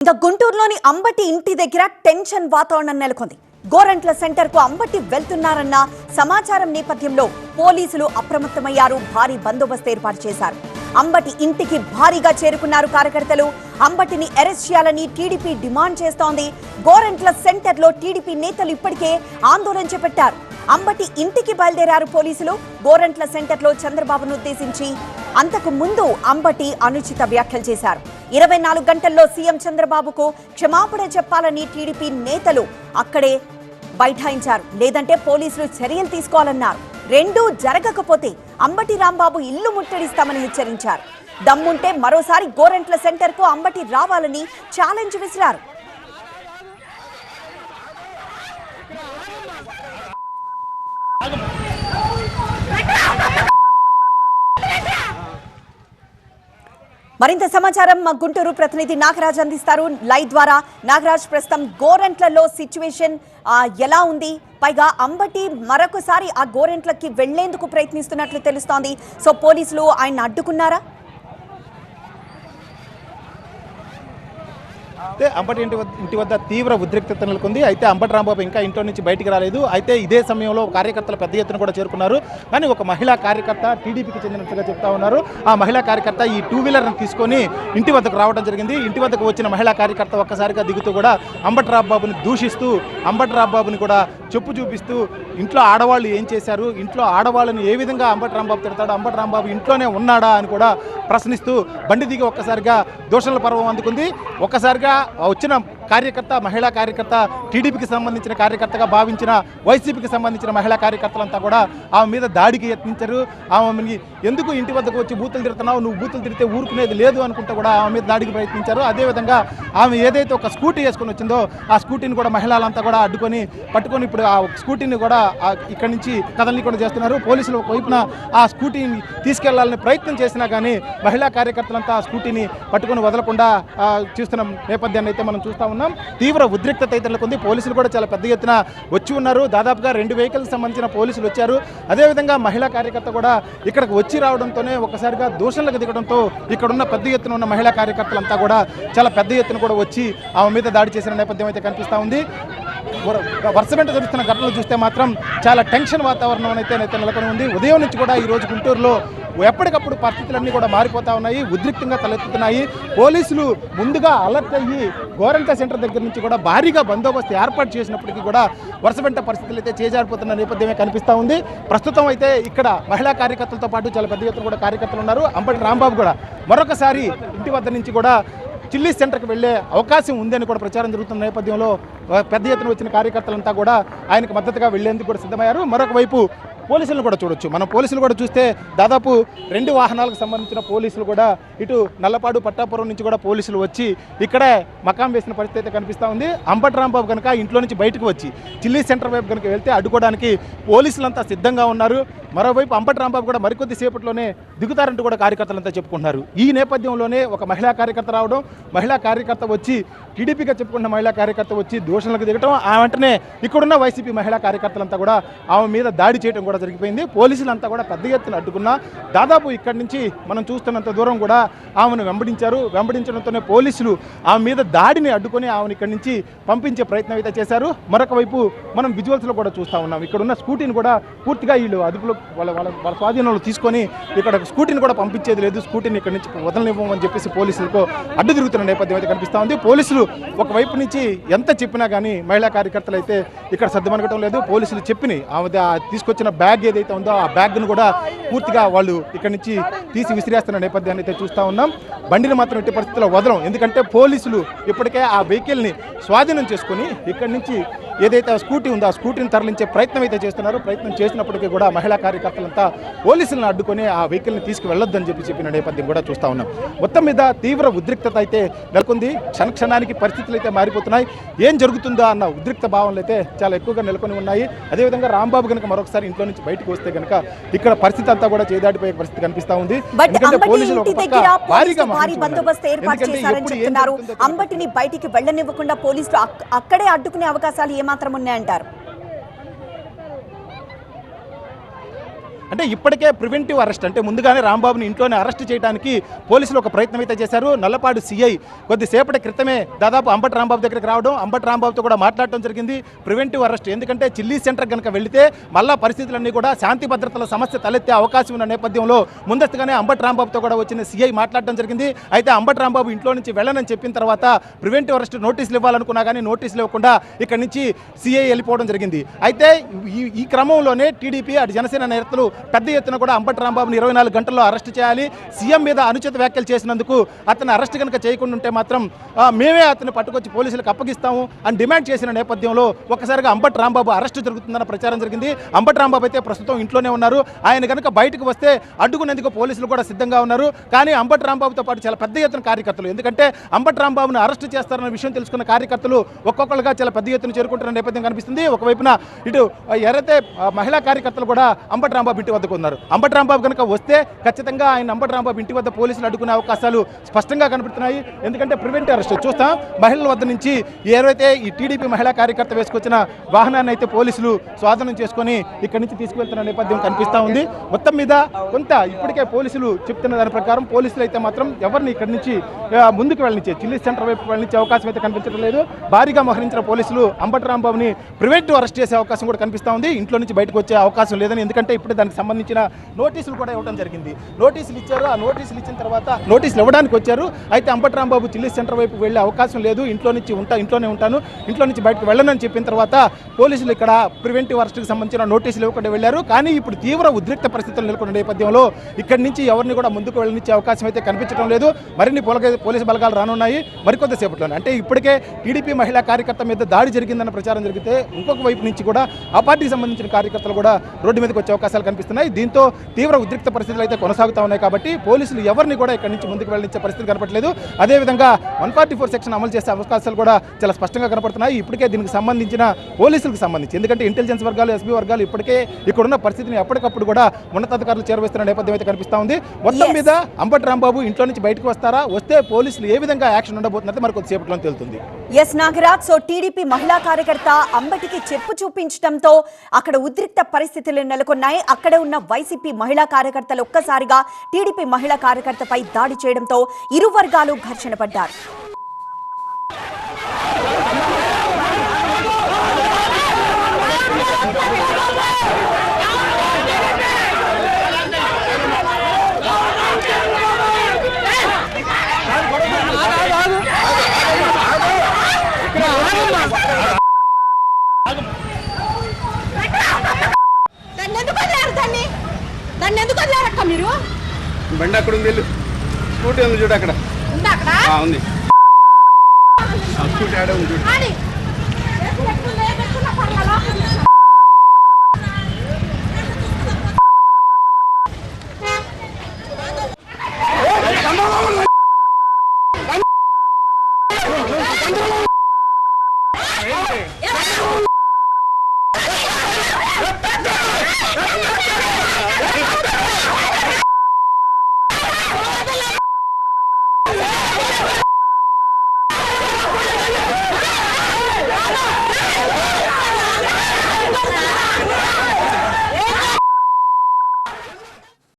ఇంకా గుంటూరులోని అంబటి ఇంటి దగ్గర టెన్షన్ వాతావరణం నెలకొంది. గోరంట్ల సెంటర్ కు అంబటి వెళ్తున్నారన్న సమాచారం నేపథ్యంలో పోలీసులు అప్రమత్తమయ్యారు. భారీ బందోబస్తు ఏర్పాటు చేశారు. అంబటి ఇంటికి భారీగా చేరుకున్నారు కార్యకర్తలు. అంబటిని అరెస్ట్ చేయాలని టీడీపీ డిమాండ్ చేస్తోంది. గోరంట్ల సెంటర్ లో టీడీపీ నేతలు ఇప్పటికే ఆందోళన చేపట్టారు. అంబటి ఇంటికి బయలుదేరారు పోలీసులు. గోరంట్ల సెంటర్ లో చంద్రబాబును ఉద్దేశించి అంతకు ముందు అంబటి అనుచిత వ్యాఖ్యలు చేశారు. 24 గంటల్లో సీఎం చంద్రబాబుకు క్షమాపణ చెప్పాలని టీడీపీ నేతలు అక్కడే బైఠాయించారు. లేదంటే పోలీసులు చర్యలు తీసుకోవాలన్నారు. రెండూ జరగకపోతే అంబటి రాంబాబు ఇల్లు ముట్టడిస్తామని హెచ్చరించారు. దమ్ముంటే మరోసారి గోరంట్ల సెంటర్ కు అంబటి రావాలని ఛాలెంజ్ విసిరారు. మరింత సమాచారం మా గుంటూరు ప్రతినిధి నాగరాజ్ అందిస్తారు లైవ్ ద్వారా. నాగరాజ్, ప్రస్తుతం గోరంట్లలో సిచ్యువేషన్ ఎలా ఉంది? పైగా అంబటి మరొకసారి ఆ గోరంట్లకి వెళ్లేందుకు ప్రయత్నిస్తున్నట్లు తెలుస్తోంది. సో పోలీసులు ఆయన అడ్డుకున్నారా? అయితే అంబటి ఇంటి వద్ద తీవ్ర ఉద్రిక్తత నెలకొంది. అయితే అంబటి రాంబాబు ఇంకా ఇంట్లో నుంచి బయటికి రాలేదు. అయితే ఇదే సమయంలో కార్యకర్తలు పెద్ద ఎత్తున కూడా చేరుకున్నారు. కానీ ఒక మహిళా కార్యకర్త టీడీపీకి చెందినట్లుగా చెప్తా ఉన్నారు. ఆ మహిళా కార్యకర్త ఈ 2వీలర్ని తీసుకొని ఇంటి వద్దకు రావడం జరిగింది. ఇంటి వద్దకు వచ్చిన మహిళా కార్యకర్త ఒక్కసారిగా దిగుతూ కూడా అంబటి రాంబాబుని దూషిస్తూ, అంబటి రాంబాబుని కూడా చెప్పు చూపిస్తూ, ఇంట్లో ఆడవాళ్ళు ఏం చేశారు, ఇంట్లో ఆడవాళ్ళని ఏ విధంగా అంబటి రాంబాబు తిడతాడు, అంబటి రాంబాబు ఇంట్లోనే ఉన్నాడా అని కూడా ప్రశ్నిస్తూ బండి దిగి ఒక్కసారిగా దూషణల పర్వం అందుకుంది. ఒక్కసారిగా వచ్చిన కార్యకర్త, మహిళా కార్యకర్త, టీడీపీకి సంబంధించిన కార్యకర్తగా భావించిన వైసీపీకి సంబంధించిన మహిళా కార్యకర్తలంతా కూడా ఆమె మీద దాడికి యత్నించారు. ఆమెని ఎందుకు ఇంటి వద్దకు వచ్చి బూతులు తిడుతున్నావు, నువ్వు బూతులు తిడితే ఊరుకునేది లేదు అనుకుంటూ కూడా ఆమె మీద దాడికి ప్రయత్నించారు. అదేవిధంగా ఆమె ఏదైతే ఒక స్కూటీ వేసుకొని వచ్చిందో ఆ స్కూటీని కూడా మహిళలంతా కూడా అడ్డుకొని పట్టుకొని ఇప్పుడు ఆ స్కూటీని కూడా ఇక్కడి నుంచి కదలనీయకుండా చేస్తున్నారు. పోలీసులు ఒకవైపున ఆ స్కూటీని తీసుకెళ్లాలని ప్రయత్నం చేసినా కానీ మహిళా కార్యకర్తలంతా ఆ స్కూటీని పట్టుకొని వదలకుండా చూస్తున్న నేపథ్యాన్ని అయితే మనం చూస్తా ఉన్నాం. తీవ్ర ఉద్రిక్తత అయితే నెలకొంది. పోలీసులు కూడా చాలా పెద్ద ఎత్తున వచ్చి ఉన్నారు. దాదాపుగా 2 వెహికల్స్ సంబంధించిన పోలీసులు వచ్చారు. అదేవిధంగా మహిళా కార్యకర్త కూడా ఇక్కడికి వచ్చి రావడంతోనే ఒక్కసారిగా దూషణలకు దిగడంతో ఇక్కడున్న పెద్ద ఎత్తున ఉన్న మహిళా కార్యకర్తలంతా కూడా చాలా పెద్ద ఎత్తున కూడా వచ్చి ఆమె మీద దాడి చేసిన నేపథ్యం అయితే కనిపిస్తూ ఉంది. వరుస వెంట జరుగుతున్న ఘటనలు చూస్తే మాత్రం చాలా టెన్షన్ వాతావరణం అయితే నెలకొని ఉంది. ఉదయం నుంచి కూడా ఈరోజు గుంటూరులో ఎప్పటికప్పుడు పరిస్థితులన్నీ కూడా మారిపోతూ ఉన్నాయి, ఉద్రిక్తంగా తలెత్తుతున్నాయి. పోలీసులు ముందుగా అలర్ట్ అయ్యి గోరంట్ల సెంటర్ దగ్గర నుంచి కూడా భారీగా బందోబస్తు ఏర్పాటు చేసినప్పటికీ కూడా వరుస వెంట పరిస్థితులు అయితే చేజారిపోతున్న నేపథ్యమే కనిపిస్తూ ఉంది. ప్రస్తుతం అయితే ఇక్కడ మహిళా కార్యకర్తలతో పాటు చాలా పెద్ద ఎత్తున కూడా కార్యకర్తలు ఉన్నారు. అంబటి రాంబాబు కూడా మరొకసారి ఇంటి వద్ద నుంచి కూడా చిల్లీ సెంటర్కి వెళ్లే అవకాశం ఉందని కూడా ప్రచారం జరుగుతున్న నేపథ్యంలో పెద్ద ఎత్తున వచ్చిన కార్యకర్తలంతా కూడా ఆయనకు మద్దతుగా వెళ్లేందుకు కూడా సిద్ధమయ్యారు. మరొక వైపు పోలీసులను కూడా చూడొచ్చు. మనం పోలీసులు కూడా చూస్తే దాదాపు 2 వాహనాలకు సంబంధించిన పోలీసులు కూడా ఇటు నల్లపాడు, పట్టాపురం నుంచి కూడా పోలీసులు వచ్చి ఇక్కడే మకాం వేసిన పరిస్థితి అయితే కనిపిస్తూ ఉంది. అంబటి రాంబాబు కనుక ఇంట్లో నుంచి బయటకు వచ్చి చిల్లీ సెంటర్ వైపు కనుక వెళ్తే అడ్డుకోవడానికి పోలీసులంతా సిద్ధంగా ఉన్నారు. మరోవైపు అంబటి రాంబాబు కూడా మరికొద్ది సేపట్లోనే దిగుతారంటూ కూడా కార్యకర్తలంతా చెప్పుకుంటున్నారు. ఈ నేపథ్యంలోనే ఒక మహిళా కార్యకర్త రావడం, మహిళా కార్యకర్త వచ్చి టీడీపీగా చెప్పుకున్న మహిళా కార్యకర్త వచ్చి దూషణలకు దిగటం, ఆ వెంటనే ఇక్కడున్న వైసీపీ మహిళా కార్యకర్తలంతా కూడా ఆమె మీద దాడి చేయడం కూడా జరిగిపోయింది. పోలీసులంతా కూడా పెద్ద ఎత్తున అడ్డుకున్నా దాదాపు ఇక్కడి నుంచి మనం చూస్తున్నంత దూరం కూడా ఆమెను వెంబడించడంతోనే పోలీసులు ఆమె మీద దాడిని అడ్డుకొని ఆమెను ఇక్కడి నుంచి పంపించే ప్రయత్నం అయితే చేశారు. మరొక వైపు మనం విజువల్స్లో కూడా చూస్తూ ఉన్నాం. ఇక్కడ ఉన్న స్కూటీని కూడా పూర్తిగా వీళ్ళు అదుపులో వాళ్ళ స్వాధీనంలో తీసుకొని ఇక్కడ స్కూటీని కూడా పంపించేది లేదు, స్కూటీని ఇక్కడ నుంచి వదలనివ్వమని చెప్పేసి పోలీసులకు అడ్డు తిరుగుతున్న నేపథ్యం అయితే కనిపిస్తూ ఉంది. పోలీసులు ఒకవైపు నుంచి ఎంత చెప్పినా కానీ మహిళా కార్యకర్తలు అయితే ఇక్కడ సర్దుమనగటం లేదు. పోలీసులు చెప్పినాయి ఆమె తీసుకొచ్చిన బ్యాగ్ ఏదైతే ఉందో ఆ బ్యాగ్ను కూడా పూర్తిగా వాళ్ళు ఇక్కడ నుంచి తీసి విసిరేస్తున్న నేపథ్యాన్ని అయితే చూస్తూ ఉన్నాం. బండిని మాత్రం ఎట్టి పరిస్థితుల్లో వదలం, ఎందుకంటే పోలీసులు ఇప్పటికే ఆ వెహికల్ని స్వాధీనం చేసుకొని ఇక్కడి నుంచి ఏదైతే స్కూటీ ఉందో ఆ స్కూటీని తరలించే ప్రయత్నం అయితే చేస్తున్నారు. ప్రయత్నం చేసినప్పటికీ కూడా మహిళా కార్యకర్తలంతా పోలీసులను అడ్డుకొని ఆ వెహికల్ని తీసుకువెళ్ళొద్దని చెప్పిన నేపథ్యం కూడా చూస్తూ ఉన్నాం. మొత్తం మీద తీవ్ర ఉద్రిక్తత అయితే నెలకొంది. క్షణానికి పరిస్థితులు అయితే మారిపోతున్నాయి. ఏం జరుగుతుందో అన్న ఉద్రిక్త భావనలు అయితే చాలా ఎక్కువగా నెలకొని ఉన్నాయి. అదేవిధంగా రాంబాబు కనుక మరొకసారి ఇంట్లో నుంచి బయటకు వస్తే కనుక ఇక్కడ పరిస్థితి అంతా కూడా చేదాటిపోయే పరిస్థితి కనిపిస్తూ ఉంది. అంబటిని బయటికి వెళ్లనివ్వకుండా పోలీసులు అక్కడే అడ్డుకునే అవకాశాలు ఏమాత్రం ఉన్నాయంటారు? అంటే ఇప్పటికే ప్రివెంటివ్ అరెస్ట్ అంటే ముందుగానే రాంబాబుని ఇంట్లోనే అరెస్ట్ చేయడానికి పోలీసులు ఒక ప్రయత్నం అయితే చేశారు. నల్లపాడు సిఐ కొద్దిసేపటి క్రితమే దాదాపు అంబటి రాంబాబు దగ్గరికి రావడం, అంబటి రాంబాబుతో కూడా మాట్లాడటం జరిగింది. ప్రివెంటివ్ అరెస్ట్ ఎందుకంటే చిల్లీ సెంటర్ కనుక వెళితే మళ్ళా పరిస్థితులన్నీ కూడా శాంతి భద్రతల సమస్య తలెత్తే అవకాశం ఉన్న నేపథ్యంలో ముందస్తుగానే అంబటి రాంబాబుతో కూడా వచ్చిన సిఐ మాట్లాడటం జరిగింది. అయితే అంబటి రాంబాబు ఇంట్లో నుంచి వెళ్ళనని చెప్పిన తర్వాత ప్రివెంటివ్ అరెస్ట్ నోటీసులు ఇవ్వాలనుకున్నా కానీ నోటీసులు ఇవ్వకుండా ఇక్కడి నుంచి సిఐ వెళ్ళిపోవడం జరిగింది. అయితే ఈ క్రమంలోనే టీడీపీ అటు జనసేన నేతలు పెద్ద ఎత్తున కూడా అంబటి రాంబాబుని 24 గంటల్లో అరెస్ట్ చేయాలి, సీఎం మీద అనుచిత వ్యాఖ్యలు చేసినందుకు అతను అరెస్ట్ కనుక చేయకుండా ఉంటే మాత్రం మేమే అతన్ని పట్టుకొచ్చి పోలీసులకు అప్పగిస్తాము అని డిమాండ్ చేసిన నేపథ్యంలో ఒక్కసారిగా అంబటి రాంబాబు అరెస్ట్ జరుగుతుందన్న ప్రచారం జరిగింది. అంబటి రాంబాబు అయితే ప్రస్తుతం ఇంట్లోనే ఉన్నారు. ఆయన కనుక బయటకు వస్తే అడ్డుకునేందుకు పోలీసులు కూడా సిద్ధంగా ఉన్నారు. కానీ అంబటి రాంబాబుతో పాటు చాలా పెద్ద ఎత్తున కార్యకర్తలు, ఎందుకంటే అంబటి రాంబాబును అరెస్ట్ చేస్తారన్న విషయం తెలుసుకున్న కార్యకర్తలు ఒక్కొక్కరుగా చాలా పెద్ద ఎత్తున చేరుకుంటున్న నేపథ్యం కనిపిస్తుంది. ఒకవైపున ఇటు ఎవరైతే మహిళా కార్యకర్తలు కూడా అంబటి రాంబాబు ఇంటి వద్దకు ఉన్నారు. అంబటి రాంబాబు కనుక వస్తే ఖచ్చితంగా ఆయన అంబటి రాంబాబు ఇంటి వద్ద పోలీసులు అడ్డుకునే అవకాశాలు స్పష్టంగా కనబడుతున్నాయి. ఎందుకంటే ప్రివెంటివ్ అరెస్ట్ చూస్తాం, మహిళల వద్ద నుంచి ఏవైతే ఈ టీడీపీ మహిళా కార్యకర్త వేసుకొచ్చిన వాహనాన్ని అయితే పోలీసులు స్వాధీనం చేసుకొని ఇక్కడి నుంచి తీసుకువెళ్తున్న నేపథ్యం కనిపిస్తూ ఉంది. మొత్తం మీద కొంత ఇప్పటికే పోలీసులు చెప్తున్న దాని ప్రకారం పోలీసులు అయితే మాత్రం ఎవరిని ఇక్కడి నుంచి ముందుకు వెళ్ళనిచ్చే చిల్లీ సెంటర్ వైపు వెళ్ళనిచ్చే అవకాశం అయితే కనిపించడం లేదు. భారీగా మోహరించిన పోలీసులు అంబటి రాంబాబుని ప్రివెంటివ్ అరెస్ట్ చేసే అవకాశం కూడా కనిపిస్తూ ఉంది. ఇంట్లో నుంచి బయటకు వచ్చే అవకాశం లేదని, ఎందుకంటే ఇప్పుడు దానికి సంబంధించిన నోటీసులు కూడా ఇవ్వడం జరిగింది. నోటీసులు ఇచ్చారు. ఆ నోటీసులు ఇచ్చిన తర్వాత నోటీసులు ఇవ్వడానికి వచ్చారు. అయితే అంబటి రాంబాబు చిల్లీ సెంటర్ వైపు వెళ్ళే అవకాశం లేదు, ఇంట్లోనే ఉంటాను, ఇంట్లో నుంచి బయటకు వెళ్ళనని చెప్పిన తర్వాత పోలీసులు ఇక్కడ ప్రివెంటివ్ అరెస్ట్కి సంబంధించిన నోటీసులు ఇవ్వకుండా వెళ్ళారు. కానీ ఇప్పుడు తీవ్ర ఉద్రిక్త పరిస్థితులు నెలకొన్న నేపథ్యంలో ఇక్కడి నుంచి ఎవరిని కూడా ముందుకు వెళ్ళనిచ్చే అవకాశం అయితే కనిపించడం లేదు. మరిన్ని పోలీసు బలగాలు రానున్నాయి మరికొద్దిసేపట్లోనే. అంటే ఇప్పటికే టీడీపీ మహిళా కార్యకర్త మీద దాడి జరిగిందన్న ప్రచారం జరిగితే ఇంకొక వైపు నుంచి కూడా ఆ పార్టీకి సంబంధించిన కార్యకర్తలు కూడా రోడ్డు మీదకి వచ్చే అవకాశాలు కనిపిస్తున్నాయి. దీంతో తీవ్ర ఉద్రిక్త పరిస్థితులు అయితే కొనసాగుతూ ఉన్నాయి. కాబట్టి పోలీసులు ఎవరిని కూడా ఇక్కడి నుంచి ముందుకు వెళ్ళనిచ్చే పరిస్థితి కనపట్లేదు. అదేవిధంగా 144 సెక్షన్ అమలు చేసే అవకాశాలు కూడా చాలా స్పష్టంగా కనపడుతున్నాయి. ఇప్పటికే దీనికి సంబంధించిన పోలీసులకు సంబంధించి, ఎందుకంటే ఇంటెలిజెన్స్ వర్గాలు, ఎస్బీ వర్గాలు ఇప్పటికే ఇక్కడున్న పరిస్థితిని ఎప్పటికప్పుడు కూడా ఉన్నతాధికారులు చేరవేస్తున్న నేపథ్యం అయితే కనిపిస్తూ ఉంది. మొత్తం మీద అంబటి రాంబాబు ఇంట్లో నుంచి బయటకు వస్తారా, వస్తే పోలీసులు ఏ విధంగా యాక్షన్ ఉండబోతున్నది మరి కొద్దిసేపట్లో తెలుస్తుంది. ఎస్ నాగరాజ్, సో టీడీపీ మహిళా కార్యకర్త అంబటికి చెప్పు చూపించడంతో అక్కడ ఉద్రిక్త పరిస్థితులు నెలకొన్నాయి. అక్కడ ఉన్న వైసీపీ మహిళా కార్యకర్తలు ఒక్కసారిగా టీడీపీ మహిళా కార్యకర్తపై దాడి చేయడంతో ఇరు వర్గాలు ఘర్షణ పడ్డారు. మీరు బండి అక్కడ ఉంది, స్కూటీ ఉంది చూడు, అక్కడ ఉంది స్కూటీ ఆడే ఉంది చూడు.